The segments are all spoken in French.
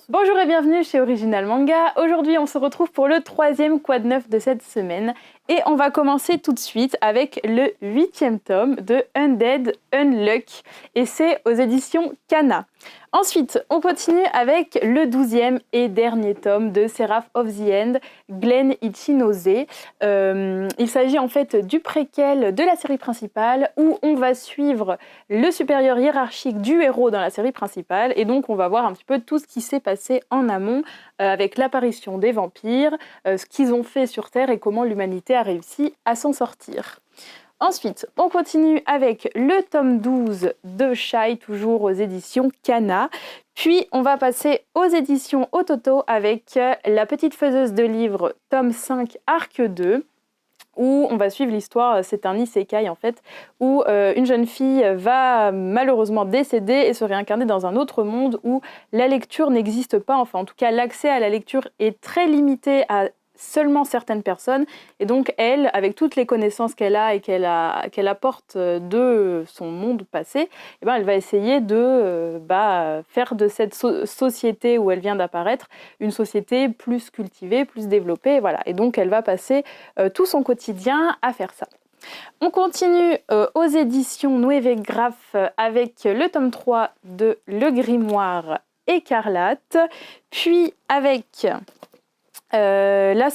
Bonjour et bienvenue chez Original Manga. Aujourd'hui, on se retrouve pour le 3e quad neuf de cette semaine. Et on va commencer tout de suite avec le 8e tome de Undead Unluck. Et c'est aux éditions Kana. Ensuite, on continue avec le 12e et dernier tome de Seraph of the End, Glen Ichinose. Il s'agit en fait du préquel de la série principale où on va suivre le supérieur hiérarchique du héros dans la série principale. Et donc, on va voir un petit peu tout ce qui s'est passé en amont avec l'apparition des vampires, ce qu'ils ont fait sur Terre et comment l'humanité a réussi à s'en sortir. Ensuite, on continue avec le tome 12 de Shai, toujours aux éditions Kana. Puis, on va passer aux éditions Ototo avec La petite faiseuse de livres, tome 5, arc 2, où on va suivre l'histoire, c'est un isekai en fait, où une jeune fille va malheureusement décéder et se réincarner dans un autre monde où la lecture n'existe pas, enfin en tout cas l'accès à la lecture est très limité à seulement certaines personnes, et donc elle, avec toutes les connaissances qu'elle a et qu'elle apporte de son monde passé, eh ben, elle va essayer de faire de cette société où elle vient d'apparaître une société plus cultivée, plus développée, voilà. Et donc elle va passer tout son quotidien à faire ça. On continue aux éditions Nueve Graph avec le tome 3 de Le Grimoire Écarlate, puis avec... là,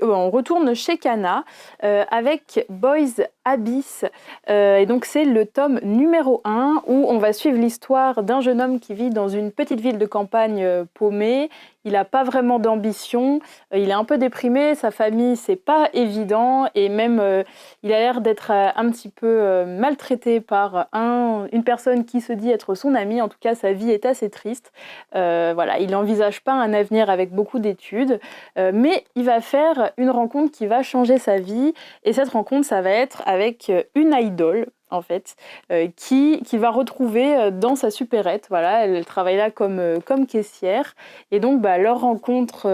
on retourne chez Kana avec Boys Abyss. Et donc, c'est le tome numéro 1 où on va suivre l'histoire d'un jeune homme qui vit dans une petite ville de campagne paumée. Il n'a pas vraiment d'ambition, il est un peu déprimé, sa famille, c'est pas évident, et même il a l'air d'être un petit peu maltraité par une personne qui se dit être son ami. En tout cas, sa vie est assez triste. Voilà, il n'envisage pas un avenir avec beaucoup d'études, mais il va faire une rencontre qui va changer sa vie, et cette rencontre, ça va être avec une idole, en fait, qui va retrouver dans sa supérette. Voilà, elle travaille là comme caissière, et donc leur rencontre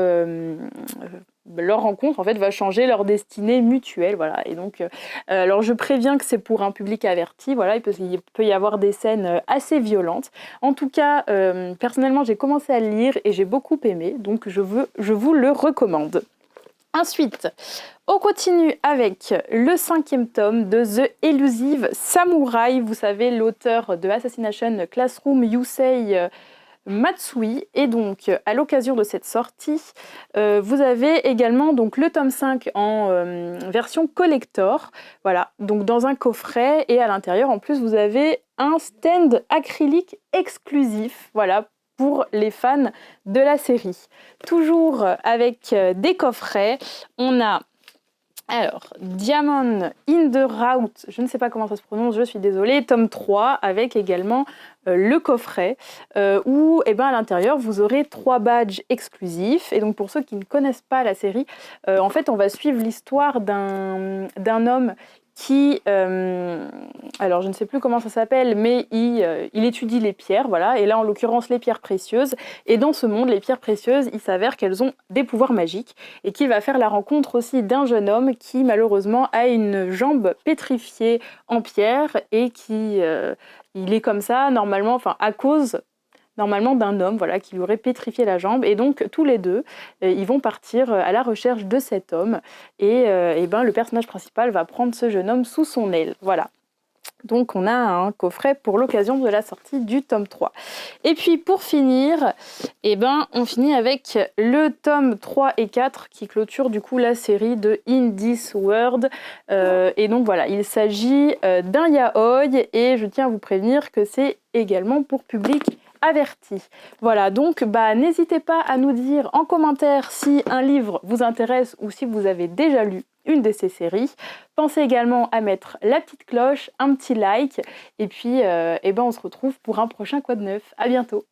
en fait va changer leur destinée mutuelle, voilà. Et donc alors je préviens que c'est pour un public averti, voilà, il peut y avoir des scènes assez violentes. En tout cas, personnellement, j'ai commencé à le lire et j'ai beaucoup aimé, donc je vous le recommande. Ensuite, on continue avec le 5e tome de The Elusive Samurai. Vous savez, l'auteur de Assassination Classroom, Yusei Matsui. Et donc, à l'occasion de cette sortie, vous avez également donc, le tome 5 en version collector. Voilà, donc dans un coffret. Et à l'intérieur, en plus, vous avez un stand acrylique exclusif. Voilà, pour les fans de la série. Toujours avec des coffrets, on a Diamond in the Route, je ne sais pas comment ça se prononce, je suis désolée, tome 3, avec également le coffret, où à l'intérieur, vous aurez 3 badges exclusifs. Et donc pour ceux qui ne connaissent pas la série, en fait, on va suivre l'histoire d'un homme qui, alors je ne sais plus comment ça s'appelle, mais il étudie les pierres, voilà, et là en l'occurrence les pierres précieuses, et dans ce monde, les pierres précieuses, il s'avère qu'elles ont des pouvoirs magiques, et qu'il va faire la rencontre aussi d'un jeune homme qui malheureusement a une jambe pétrifiée en pierre, et qui, il est comme ça normalement, enfin à cause normalement d'un homme, voilà, qui lui aurait pétrifié la jambe. Et donc tous les deux, ils vont partir à la recherche de cet homme, et le personnage principal va prendre ce jeune homme sous son aile. Voilà. Donc on a un coffret pour l'occasion de la sortie du tome 3. Et puis pour finir, on finit avec le tome 3 et 4 qui clôture du coup la série de In This World. Et donc voilà, il s'agit d'un yaoi, et je tiens à vous prévenir que c'est également pour public averti. Voilà, donc n'hésitez pas à nous dire en commentaire si un livre vous intéresse ou si vous avez déjà lu une de ces séries. Pensez également à mettre la petite cloche, un petit like, et puis on se retrouve pour un prochain quad neuf. À bientôt.